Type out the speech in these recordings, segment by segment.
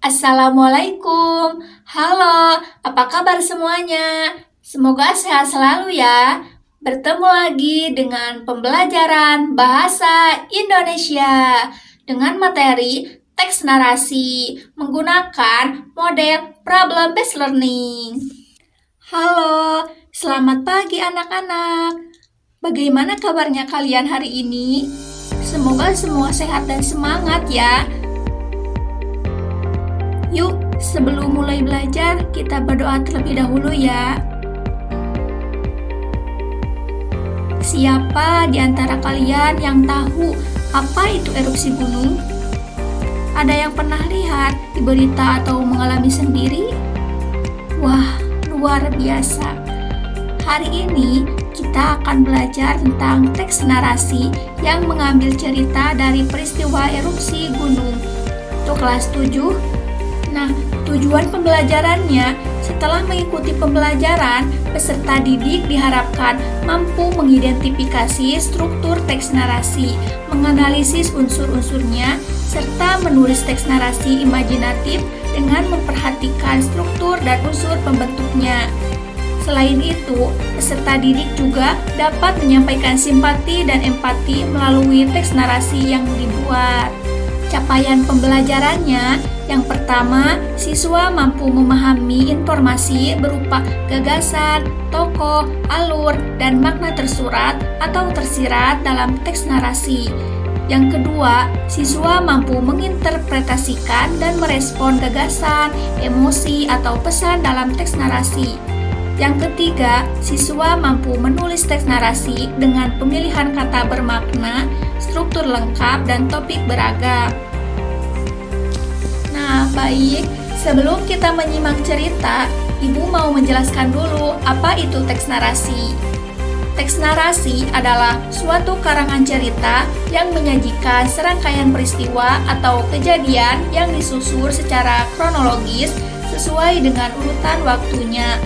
Assalamualaikum. Halo, apa kabar semuanya? Semoga sehat selalu ya. Bertemu lagi dengan pembelajaran bahasa Indonesia dengan materi teks narasi menggunakan model problem based learning. Halo, selamat pagi anak-anak. Bagaimana kabarnya kalian hari ini? Semoga semua sehat dan semangat ya. Yuk, sebelum mulai belajar, kita berdoa terlebih dahulu ya. Siapa di antara kalian yang tahu apa itu erupsi gunung? Ada yang pernah lihat di berita atau mengalami sendiri? Wah, luar biasa. Hari ini kita akan belajar tentang teks narasi yang mengambil cerita dari peristiwa erupsi gunung. Untuk kelas 7, nah, tujuan pembelajarannya, setelah mengikuti pembelajaran, peserta didik diharapkan mampu mengidentifikasi struktur teks narasi, menganalisis unsur-unsurnya, serta menulis teks narasi imajinatif dengan memperhatikan struktur dan unsur pembentuknya. Selain itu, peserta didik juga dapat menyampaikan simpati dan empati melalui teks narasi yang dibuat. Capaian pembelajarannya, yang pertama, siswa mampu memahami informasi berupa gagasan, tokoh, alur, dan makna tersurat atau tersirat dalam teks narasi. Yang kedua, siswa mampu menginterpretasikan dan merespon gagasan, emosi, atau pesan dalam teks narasi. Yang ketiga, siswa mampu menulis teks narasi dengan pemilihan kata bermakna, struktur lengkap, dan topik beragam. Nah, baik, sebelum kita menyimak cerita, Ibu mau menjelaskan dulu apa itu teks narasi. Teks narasi adalah suatu karangan cerita yang menyajikan serangkaian peristiwa atau kejadian yang disusun secara kronologis sesuai dengan urutan waktunya.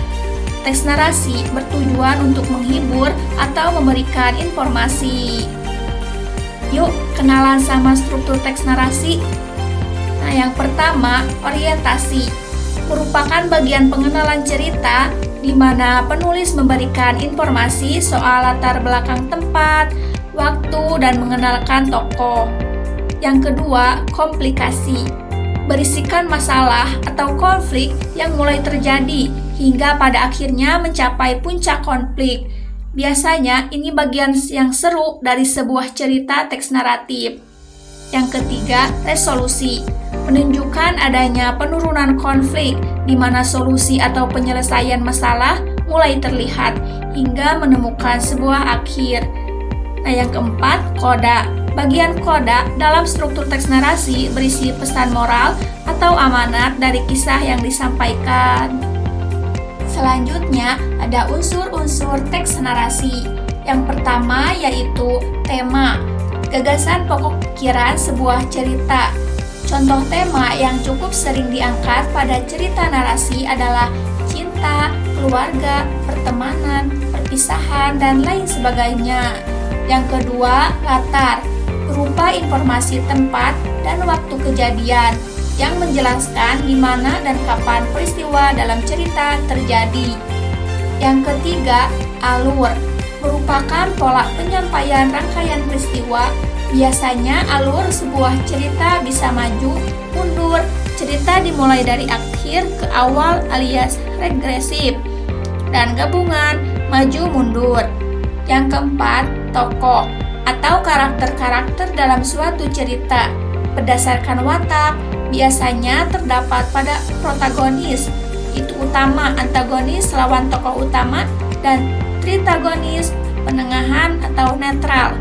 Teks narasi bertujuan untuk menghibur atau memberikan informasi. Yuk, kenalan sama struktur teks narasi. Nah, yang pertama, orientasi. Merupakan bagian pengenalan cerita di mana penulis memberikan informasi soal latar belakang tempat, waktu, dan mengenalkan tokoh. Yang kedua, komplikasi. Berisikan masalah atau konflik yang mulai terjadi hingga pada akhirnya mencapai puncak konflik. Biasanya ini bagian yang seru dari sebuah cerita teks naratif. Yang ketiga, resolusi. Menunjukkan adanya penurunan konflik di mana solusi atau penyelesaian masalah mulai terlihat hingga menemukan sebuah akhir. Nah, yang keempat, koda. Bagian koda dalam struktur teks narasi berisi pesan moral atau amanat dari kisah yang disampaikan. Selanjutnya, ada unsur-unsur teks narasi. Yang pertama yaitu tema, gagasan pokok pikiran sebuah cerita. Contoh tema yang cukup sering diangkat pada cerita narasi adalah cinta, keluarga, pertemanan, perpisahan, dan lain sebagainya. Yang kedua, latar, berupa informasi tempat dan waktu kejadian yang menjelaskan di mana dan kapan peristiwa dalam cerita terjadi. Yang ketiga, alur, merupakan pola penyampaian rangkaian peristiwa. Biasanya alur sebuah cerita bisa maju, mundur, cerita dimulai dari akhir ke awal alias regresif, dan gabungan maju mundur. Yang keempat, tokoh atau karakter-karakter dalam suatu cerita. Berdasarkan watak, biasanya terdapat pada protagonis, itu utama, antagonis, lawan tokoh utama, dan tritagonis, penegahan atau netral.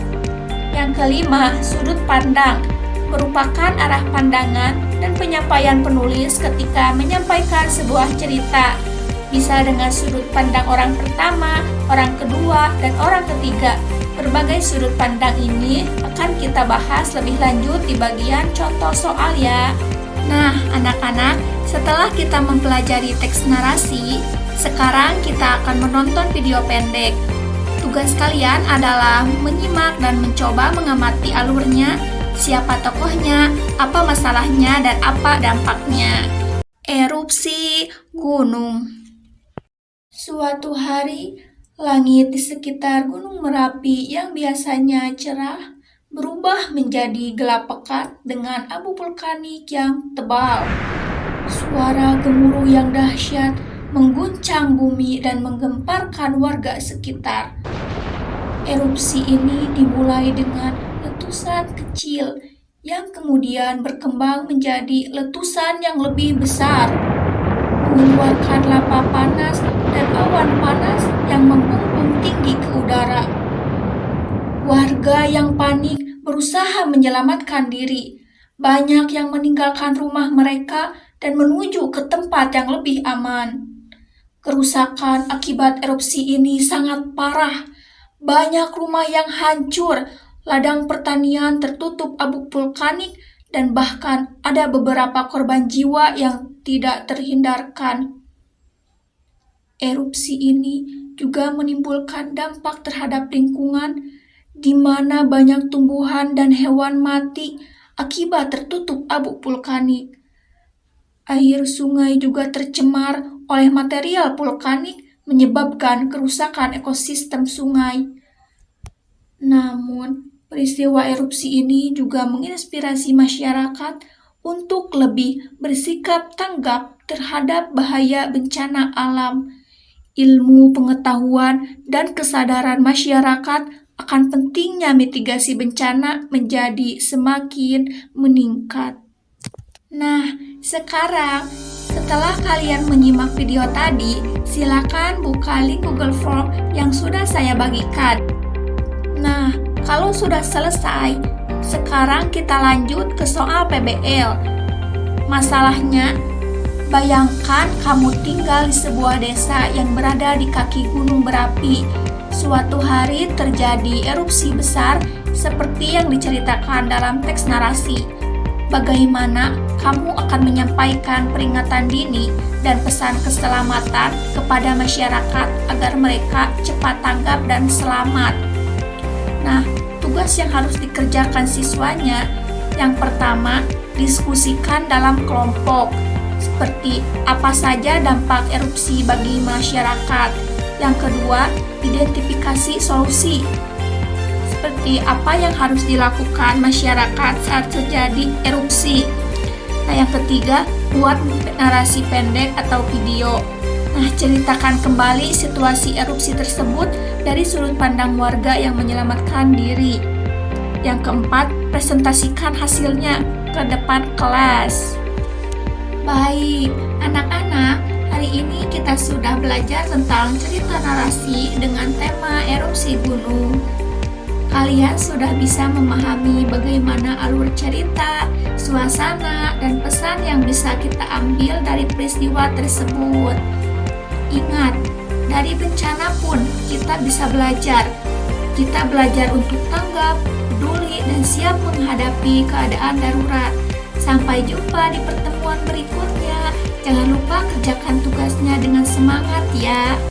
Yang kelima, sudut pandang, merupakan arah pandangan dan penyampaian penulis ketika menyampaikan sebuah cerita. Bisa dengan sudut pandang orang pertama, orang kedua, dan orang ketiga. Berbagai sudut pandang ini akan kita bahas lebih lanjut di bagian contoh soal ya. Nah, anak-anak, setelah kita mempelajari teks narasi, sekarang kita akan menonton video pendek. Tugas kalian adalah menyimak dan mencoba mengamati alurnya siapa tokohnya, apa masalahnya, dan apa dampaknya. Erupsi gunung. Suatu hari, langit di sekitar Gunung Merapi yang biasanya cerah berubah menjadi gelap pekat dengan abu vulkanik yang tebal. Suara gemuruh yang dahsyat mengguncang bumi dan menggemparkan warga sekitar. Erupsi ini dimulai dengan letusan kecil yang kemudian berkembang menjadi letusan yang lebih besar, mengeluarkan lava panas dan awan panas yang membumbung tinggi ke udara. Warga yang panik berusaha menyelamatkan diri. Banyak yang meninggalkan rumah mereka dan menuju ke tempat yang lebih aman. Kerusakan akibat erupsi ini sangat parah. Banyak rumah yang hancur, ladang pertanian tertutup abu vulkanik, dan bahkan ada beberapa korban jiwa yang tidak terhindarkan. Erupsi ini juga menimbulkan dampak terhadap lingkungan, di mana banyak tumbuhan dan hewan mati akibat tertutup abu vulkanik. Air sungai juga tercemar oleh material vulkanik, menyebabkan kerusakan ekosistem sungai. Namun, peristiwa erupsi ini juga menginspirasi masyarakat untuk lebih bersikap tanggap terhadap bahaya bencana alam. Ilmu, pengetahuan, dan kesadaran masyarakat akan pentingnya mitigasi bencana menjadi semakin meningkat. Nah, sekarang setelah kalian menyimak video tadi, silakan buka link Google Form yang sudah saya bagikan. Nah, kalau sudah selesai, sekarang kita lanjut ke soal PBL. Masalahnya, bayangkan kamu tinggal di sebuah desa yang berada di kaki gunung berapi. Suatu hari terjadi erupsi besar seperti yang diceritakan dalam teks narasi. Bagaimana kamu akan menyampaikan peringatan dini dan pesan keselamatan kepada masyarakat agar mereka cepat tanggap dan selamat? Nah, tugas yang harus dikerjakan siswanya, yang pertama, diskusikan dalam kelompok, seperti apa saja dampak erupsi bagi masyarakat. Yang kedua, identifikasi solusi, seperti apa yang harus dilakukan masyarakat saat terjadi erupsi. Nah, yang ketiga, buat narasi pendek atau video. Nah, ceritakan kembali situasi erupsi tersebut dari sudut pandang warga yang menyelamatkan diri. Yang keempat, presentasikan hasilnya ke depan kelas. Baik, anak-anak, hari ini kita sudah belajar tentang cerita narasi dengan tema erupsi gunung. Kalian sudah bisa memahami bagaimana alur cerita, suasana, dan pesan yang bisa kita ambil dari peristiwa tersebut. Ingat, dari bencana pun kita bisa belajar. Kita belajar untuk tanggap, peduli, dan siap menghadapi keadaan darurat. Sampai jumpa di pertemuan berikutnya. Jangan lupa kerjakan tugasnya dengan semangat ya.